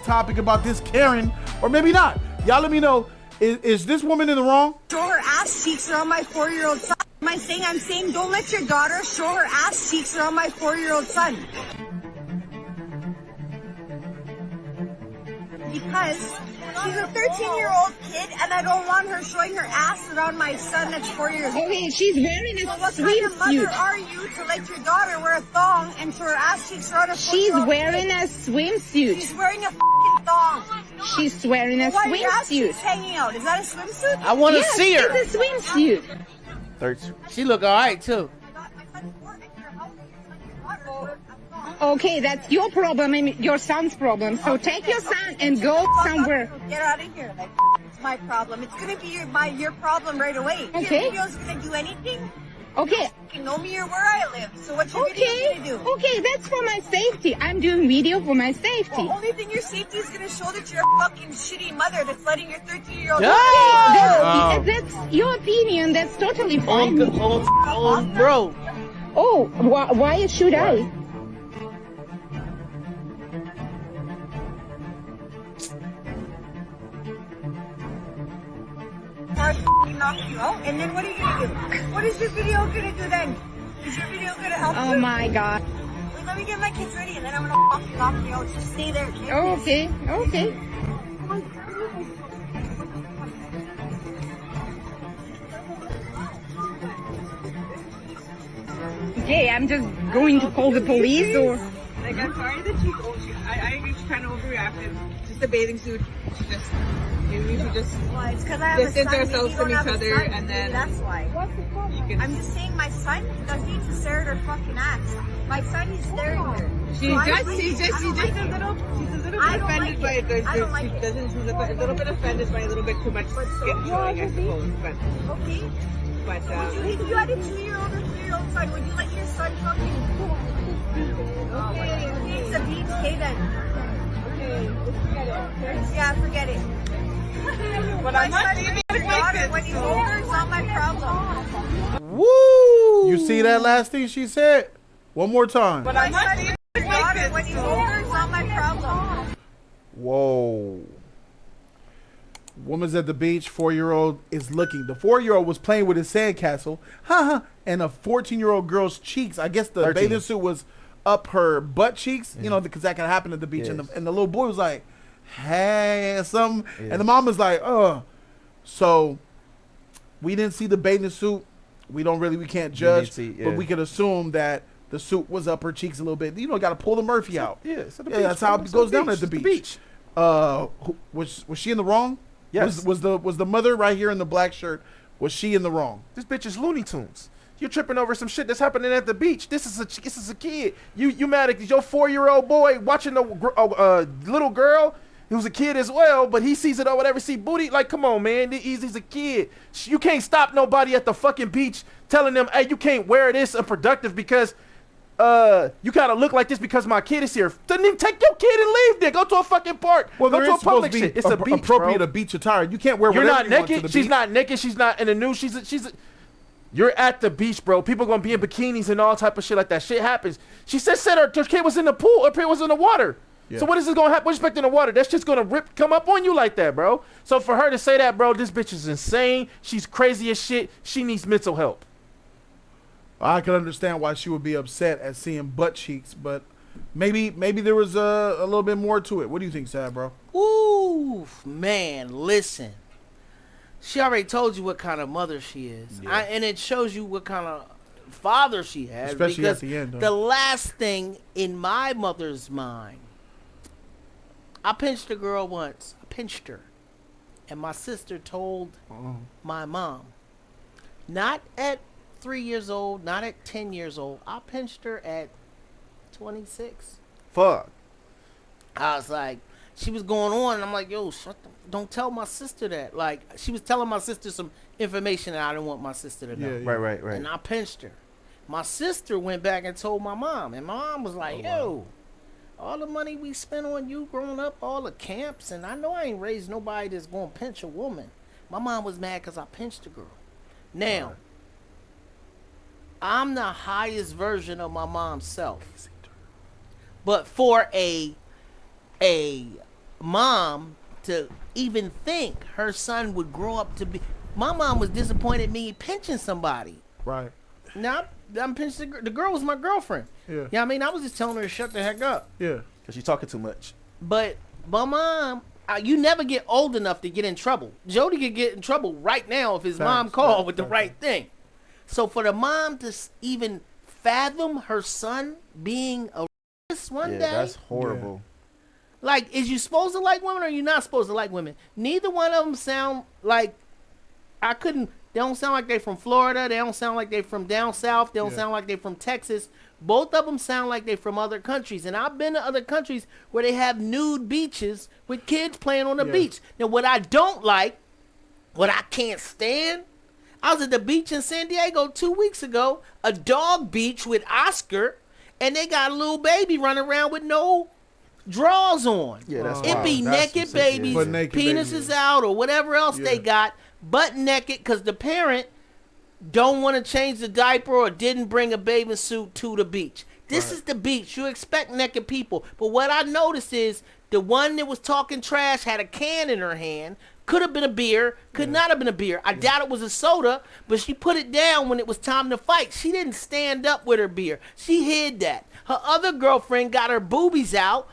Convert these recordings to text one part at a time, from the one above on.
topic about this Karen, or maybe not. Y'all let me know. Is this woman in the wrong? Show her ass cheeks around my 4-year-old son. I'm saying don't let your daughter show her ass cheeks around my 4-year-old son. Because she's a 13-year-old kid and I don't want her showing her ass around my son that's 4 years old. Okay, she's wearing a swimsuit. What kind of mother are you to let your daughter wear a thong and show her ass cheeks around a 4-year-old She's wearing a swimsuit. She's wearing a f***ing thong. She's wearing a Why are your ass swimsuit. cheeks hanging out? Is that a swimsuit? I want to Yes, see her. it's a swimsuit. She look all right too. Okay, that's your problem and your son's problem. So take your son and go somewhere. Get out of here. Like, it's my problem. It's gonna be your problem right away. Okay. Your video's gonna do anything. Okay. You know me or where I live. So what's your video gonna do? Okay, that's for my safety. I'm doing video for my safety. The only thing your safety is gonna show that you're a fucking shitty mother that's letting your 13-year-old. No, that's your opinion. That's totally fine. Bro. Oh, why should I? I knock you out, and then what are you gonna do? What is your video gonna do then? Is your video gonna help you? Oh my God. Wait, let me get my kids ready, and then I'm gonna fucking knock you out. Just stay there. Okay, okay. Okay, I'm just going to call the police or... Like, I'm sorry that I agree she kind of overreacted. Just a bathing suit. Maybe we should just Why? It's because I have distance a son. ourselves Maybe from you each don't have a other, son. and Maybe then that's why. you can... I'm just saying my son doesn't need to stare at her fucking ass. My son is staring at her. She's So I just don't like a it. I little don't bit I don't offended by like it. it. I don't like She it. doesn't. She's a little bit offended by a little bit too much skin showing, I suppose. But Okay. but If you had a 2-year-old or 3-year-old son, would you let your son fucking... Okay, it's a beach, okay then. okay, just forget it. Yeah, forget it. But My I'm not son leaving with it your daughter, when like he's this. older, it's not my problem. Woo! You see that last thing she said? One more time. But My I'm not son leaving with it your like daughter, this. when he's older, it's not my problem. Whoa. Woman's at the beach, 4-year-old is looking. The 4-year-old was playing with his sandcastle, and a 14-year-old girl's cheeks. I guess the 13. bathing suit was up her butt cheeks, you know, because that can happen at the beach. Yes. And the little boy was like, hey, something. Yeah. And the mom was like, So we didn't see the bathing suit. We can't judge, see, yeah. but we could assume that the suit was up her cheeks a little bit. You know, got to pull the Murphy out. Yeah, it's at the Yeah, beach, that's how bro. it It's goes the down at the It's beach. Was she in the wrong? Yes. Was the mother right here in the black shirt? Was she in the wrong? This bitch is Looney Tunes. You're tripping over some shit that's happening at the beach. This is a kid. You mad at your 4-year-old boy watching a little girl who's a kid as well, but he sees it or whatever, see booty. Like, come on, man. He's a kid. You can't stop nobody at the fucking beach telling them, hey, you can't wear this unproductive because you gotta look like this because my kid is here. Then take your kid and leave there. Go to a fucking park. Well, Go there to a is supposed public to be shit. It's a beach, appropriate bro. a beach attire. You can't wear You're whatever not you want to naked. the She's beach. not naked. She's not in the nude. You're at the beach, bro. People gonna be in bikinis and all type of shit like that. Shit happens. She said her kid was in the pool. Her kid was in the water. Yeah. So what is this gonna happen? What you expect in the water? That's just gonna come up on you like that, bro. So for her to say that, bro, this bitch is insane. She's crazy as shit. She needs mental help. I can understand why she would be upset at seeing butt cheeks, but maybe there was a little bit more to it. What do you think, Sad, bro? Ooh, man, listen. She already told you what kind of mother she is. Yeah. And it shows you what kind of father she has. Especially because at the end, though. the last thing in my mother's mind, I pinched a girl once. I pinched her. And my sister told my mom, not at 3 years old, not at 10 years old. I pinched her at 26. Fuck. I was like, she was going on, and I'm like, yo, don't tell my sister that. Like, she was telling my sister some information that I didn't want my sister to know. Yeah. Right. And I pinched her. My sister went back and told my mom, and my mom was like, yo, all the money we spent on you growing up, all the camps, and I know I ain't raised nobody that's going to pinch a woman. My mom was mad because I pinched a girl. Now, I'm the highest version of my mom's self. But for a mom to even think her son would grow up to be. My mom was disappointed me pinching somebody. Right. Now I'm pinching the girl was my girlfriend. Yeah. Yeah, I mean, I was just telling her to shut the heck up. Yeah. Because you're talking too much. But my mom, you never get old enough to get in trouble. Jody could get in trouble right now if his mom called with the right thing. So for the mom to even fathom her son being a racist one day, that's horrible. like, is you supposed to like women or you not supposed to like women? Neither one of them sound like, they don't sound like they from Florida. They don't sound like they from down south. They don't sound like they from Texas. Both of them sound like they from other countries. And I've been to other countries where they have nude beaches with kids playing on the beach. Now, what I don't like, what I can't stand, I was at the beach in San Diego 2 weeks ago, a dog beach with Oscar, and they got a little baby running around with no drawers on. Yeah, that's It wild. be That's naked some sick, babies, But naked penises babies. out, or whatever else they got, butt naked, because the parent don't want to change the diaper or didn't bring a bathing suit to the beach. This is the beach. You expect naked people. But what I noticed is the one that was talking trash had a can in her hand. Could have been a beer. Could not have been a beer. I doubt it was a soda, but she put it down when it was time to fight. She didn't stand up with her beer. She hid that. Her other girlfriend got her boobies out,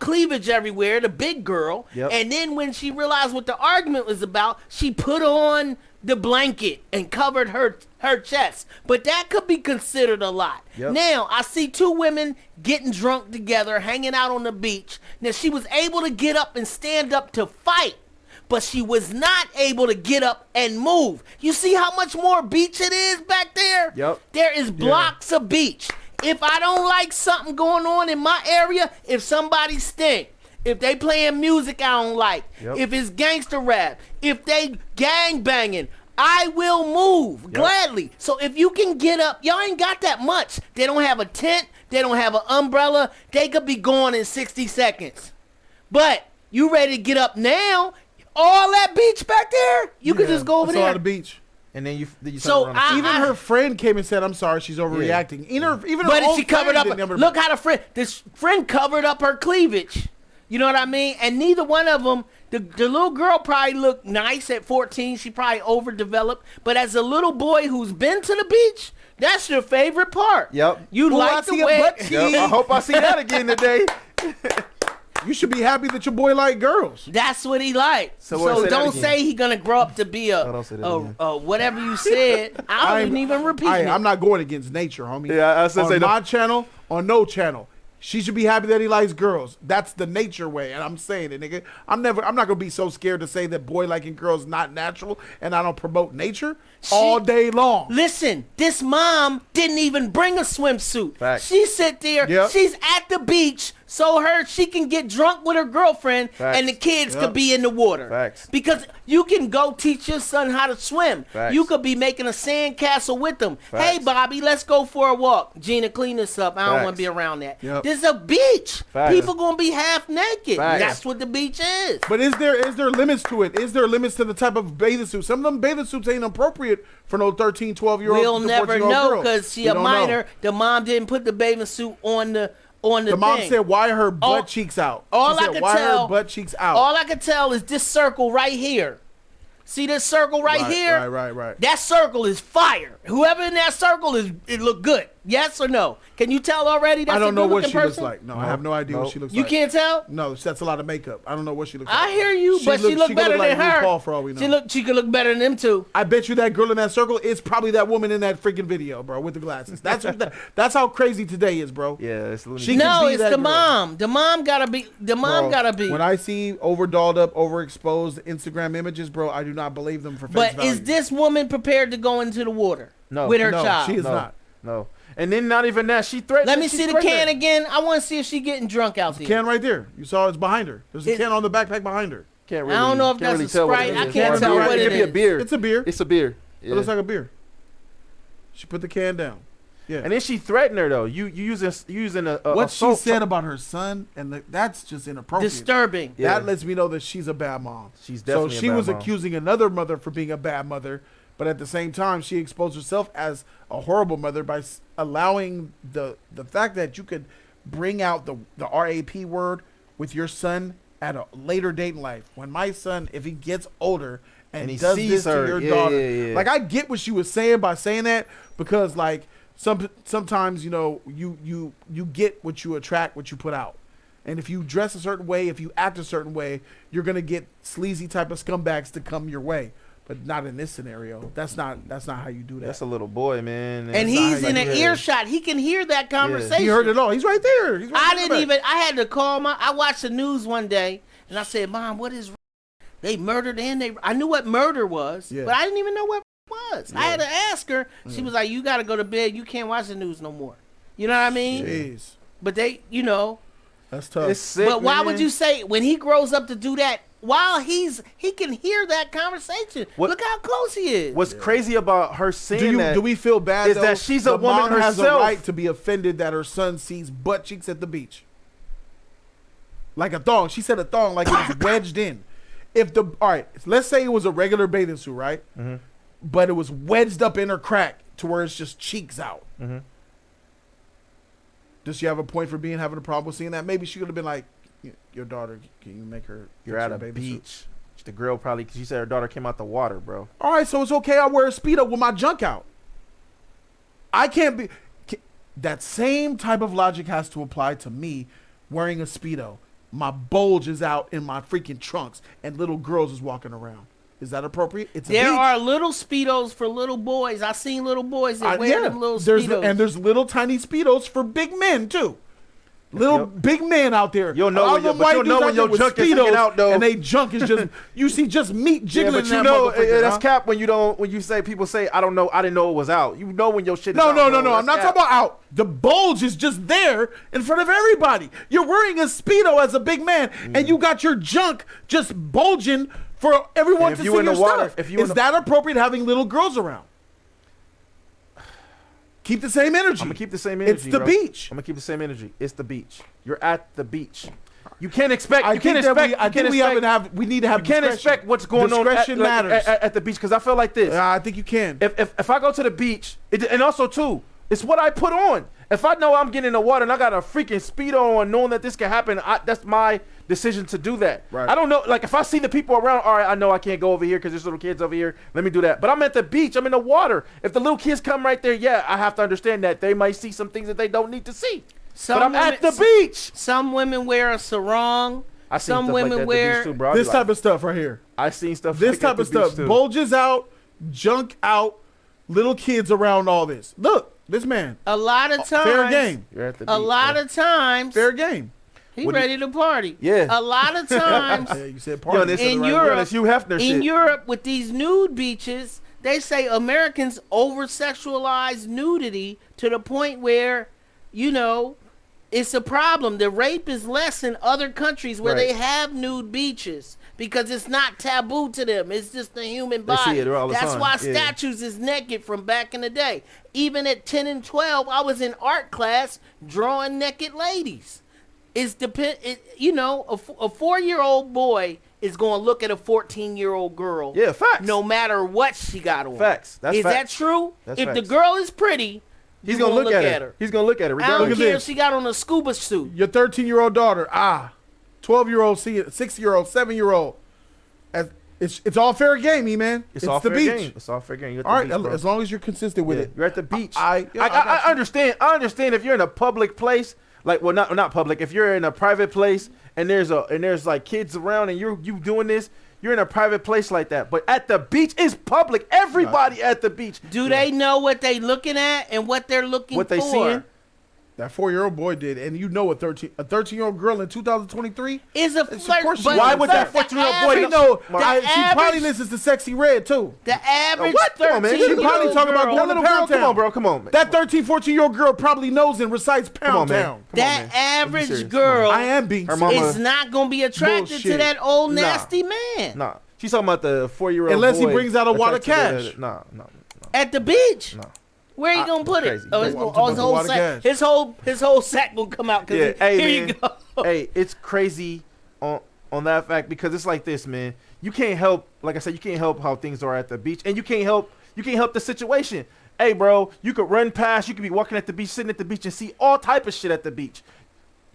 cleavage everywhere, the big girl. Yep. And then when she realized what the argument was about, she put on the blanket and covered her chest. But that could be considered a lot. Yep. Now, I see two women getting drunk together, hanging out on the beach. Now, she was able to get up and stand up to fight, but she was not able to get up and move. You see how much more beach it is back there? Yep. There is blocks of beach. If I don't like something going on in my area, if somebody stink, if they playing music I don't like, if it's gangster rap, if they gang banging, I will move gladly. So if you can get up, y'all ain't got that much. They don't have a tent. They don't have an umbrella. They could be gone in 60 seconds. But you ready to get up now? All that beach back there, you could just go over I saw there. the beach. And then you So turn around. Even her friend came and said, "I'm sorry, she's overreacting." Even her But own she covered friend up. didn't ever- Look how this friend covered up her cleavage. You know what I mean? And neither one of them. The little girl probably looked nice at 14. She probably overdeveloped. But as a little boy who's been to the beach, that's your favorite part. Yep. You Ooh, I like see the a way. butt cheek. Yep, I hope I see that again today. You should be happy that your boy like girls. That's what he likes. So So, what, say that don't again. say he gonna grow up to be don't say that again. whatever you said. I wouldn't even repeat it. I'm not going against nature, homie. Yeah, I was gonna on say my channel, on no channel. She should be happy that he likes girls. That's the nature way, and I'm saying it, nigga. I'm not gonna be so scared to say that boy liking girls not natural, and I don't promote nature all day long. Listen, this mom didn't even bring a swimsuit. Facts. She sit there. Yep. She's at the beach, so she can get drunk with her girlfriend, Facts. and the kids Yep. could be in the water. Facts. Because you can go teach your son how to swim. Facts. You could be making a sand castle with them. Facts. Hey, Bobby, let's go for a walk. Gina, clean this up. I don't want Facts. to be around that. Yep. This is a beach. Facts. People gonna be half naked. Facts. That's what the beach is. But is there limits to it? Is there limits to the type of bathing suit? Some of them bathing suits ain't appropriate for no 13, 12-year-old. We'll never know girl. because she We a don't know. minor. The mom didn't put the bathing suit on the The mom thing. said, "Why her butt All- cheeks out?" all She I said, could "Why tell- her butt cheeks out?" All I can tell is this circle right here. See this circle right here? Right. That circle is fire. Whoever in that circle it look good. Yes or no? Can you tell already? That's I don't a know what good-looking she looks person? like. No, I have no idea what she looks You like. can't tell? No, that's a lot of makeup. I don't know what she looks like. I hear you, but she look could better like than her. RuPaul for all we know. She could look better than them two. I bet you that girl in that circle is probably that woman in that freaking video, bro, with the glasses. That's how crazy today is, bro. Yeah, it's Looney She Tunes. could No, be it's that the girl. mom. The mom gotta be. The mom Bro, gotta be. When I see overdolled up, overexposed Instagram images, bro, I do not believe them for face But value. is this woman prepared to go into the water No. with her No, child? she is No, not. no. And then not even that. She threatened. Let me she see the threatened can her. again. I want to see if she getting drunk out there. Can right there. You saw it's behind her. There's a It- can on the backpack behind her. Can't I don't know if can't that's really a tell what Sprite. it I is. can't Or a tell beer. what It it could be a is. beer. It's a beer. It's a beer. It Yeah. looks like a beer. She put the can down. Yeah. And then she threatened her though. You using a what she assault said about her son, and that's just inappropriate. Disturbing. Yeah. That lets me know that she's a bad mom. She's definitely so a she bad was mom. accusing another mother for being a bad mother, but at the same time, she exposed herself as a horrible mother by allowing the fact that you could bring out the RAP word with your son at a later date in life. When my son, if he gets older and he does sees this her, to your yeah, daughter, yeah. like I get what she was saying by saying that, because like sometimes, you know, you get what you attract, what you put out. And if you dress a certain way, if you act a certain way, you're gonna get sleazy type of scumbags to come your way. But not in this scenario. That's not how you do that. That's a little boy, man. And he's in an earshot. He can hear that conversation. He heard it all. He's right there. He's right I had to call I watched the news one day, and I said, Mom, what is they murdered and I knew what murder was, but I didn't even know what was. I had to ask her. She was like, you got to go to bed. You can't watch the news no more. You know what I mean? Jeez. But they, you know. That's tough. It's sick, But why man. would you say when he grows up to do that, while he can hear that conversation? Look how close he is. What's crazy about her saying that? Do we feel bad is though? that she's a The woman mom has a herself. right to be offended that her son sees butt cheeks at the beach. Like a thong. She said a thong like it was wedged in. All right, let's say it was a regular bathing suit, right? Mm-hmm. But it was wedged up in her crack to where it's just cheeks out. Mm-hmm. Does she have a point for having a problem with seeing that? Maybe she could have been like, your daughter, can you make her? You're at a beach. The girl probably, because she said her daughter came out the water, bro. All right, so it's okay. I wear a Speedo with my junk out. I can't be. That same type of logic has to apply to me wearing a Speedo. My bulge is out in my freaking trunks, and little girls is walking around. Is that appropriate? It's a There beach. are little Speedos for little boys. I seen little boys that wear them little Speedos. And there's little tiny Speedos for big men too. Little big men out there. You'll know All when them but white you'll know dudes when out your there with junk is hanging Speedos, out, though. and they junk is just you see just meat Yeah, jiggling. but in you that know motherfucker, that's huh? cap when you don't. When you say people say I don't know, I didn't know it was out. You know when your shit. No, is no, out, no, bro. no. I'm not That's cap. talking about out. The bulge is just there in front of everybody. You're wearing a Speedo as a big man, and you got your junk just bulging for everyone And if to you see in your the water- stuff. if you in Is the- that appropriate having little girls around? Keep the same energy. I'm gonna keep the same energy. It's the bro. beach. I'm gonna keep the same energy. It's the beach. You're at the beach. You can't expect. I You can't think that expect. I think we need to have. You can't discretion. expect what's going on Discretion matters. at the beach because I feel like this. I think you can. If I go to the beach, and also too, it's what I put on. If I know I'm getting in the water and I got a freaking Speedo on, knowing that this can happen, that's my decision to do that. Right. I don't know, like if I see the people around, all right, I know I can't go over here because there's little kids over here. Let me do that. But I'm at the beach. I'm in the water. If the little kids come right there, yeah, I have to understand that they might see some things that they don't need to see. But I'm at the beach. Some women wear a sarong. I seen Some stuff women like that at the wear beach too, bro. This type of stuff right here. I seen stuff. This like type at the of stuff. beach, too. Bulges out, junk out, little kids around all this. Look, this man. A lot of times. Fair game. You're at the A beach, lot bro. of times. Fair game. He What do you- ready to party. Yeah. A lot of times. Yeah, you said Yo, party. this is In the right Europe- word. That's Hugh Hefner In shit. Europe, with these nude beaches, they say Americans over-sexualize nudity to the point where, you know, it's a problem. The rape is less in other countries where Right. they have nude beaches because it's not taboo to them. It's just the human They see body. it all the That's time. why Yeah. statues is naked from back in the day. Even at 10 and 12, I was in art class drawing naked ladies. You know, a 4-year-old boy is going to look at a 14-year-old girl. Yeah, facts. No matter what she got on. Facts. That's is facts. that true? That's If the facts. girl is pretty, He's you gonna look at her. her. He's gonna look at her. I Regardless. don't Look at care if this. she got on a scuba suit. Your 13-year-old daughter, 12-year-old, 6-year-old, 7-year-old. It's all fair game, man. It's all the fair beach. game. It's all fair game. You're at the All right, beach, bro. as long as you're consistent with Yeah, it. you're at the beach. I got I you. understand. I understand if you're in a public place, like not public. If you're in a private place and there's like kids around and you doing this, you're in a private place like that. But at the beach, it's public. Everybody at the beach. Do they know what they looking at and what they're looking What for? they seeing? That 4-year-old boy did, and you know a 13-year-old girl in 2023 Is a Of flirt. course she but is. Why would that the 14-year-old boy She average- know. the She probably average- listens to Sexy Red too. The average What? Come on, man. She 13-year-old probably talking about girl- going That to little girl, Pound come Town. on, bro. Come on, man. That 13, 14-year-old girl probably knows and recites Pound on, man. Town. Come on, That man. Let's be average serious. girl I am being Her serious. mama- is not going to be attracted to Bullshit. that old Nah. nasty man. Nah, she's talking about the 4-year-old. Unless he boy brings out a wad of attracted to cash. that- Nah. At the beach. No. Where you gonna put it? crazy. Oh, I'm his talking whole about the water sack. gas. His whole sack gonna come out. Cause Yeah, hey, here man. you go. Hey, it's crazy on that fact because it's like this, man. You can't help, like I said, you can't help how things are at the beach, and you can't help the situation. Hey, bro, you could run past, you could be walking at the beach, sitting at the beach, and see all type of shit at the beach.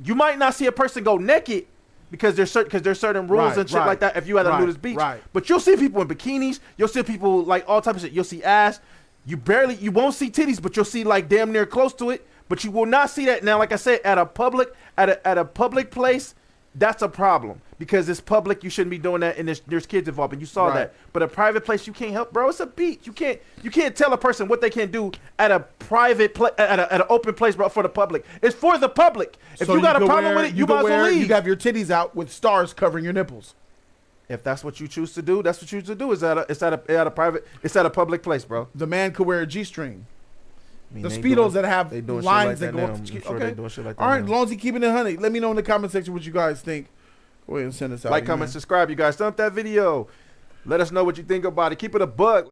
You might not see a person go naked, because there's certain rules Right, and shit right, like that if you at a right, nudist beach. right. But you'll see people in bikinis. You'll see people like all type of shit. You'll see ass. You won't see titties, but you'll see like damn near close to it. But you will not see that now. Like I said, at a public place, that's a problem because it's public. You shouldn't be doing that, and there's kids involved, and you saw Right. that. But a private place, you can't help, bro. It's a beach. You can't tell a person what they can do at a private at an open place, bro, for the public. It's for the public. If So you got a could problem wear- with it, you could might as well wear- leave. You have your titties out with stars covering your nipples. If that's what you choose to do, that's what you choose to do. It's at a public place, bro. The man could wear a G-string. I mean, The they Speedos doing- that have they doing shit lines like that go now. up. I'm sure Okay. they doing shit like that All right, now. as long as you keeping it honey. Let me know in the comment section what you guys think. Go ahead and send us out. Like, here, comment, man. subscribe, you guys. Thumb up that video. Let us know what you think about it. Keep it a buck.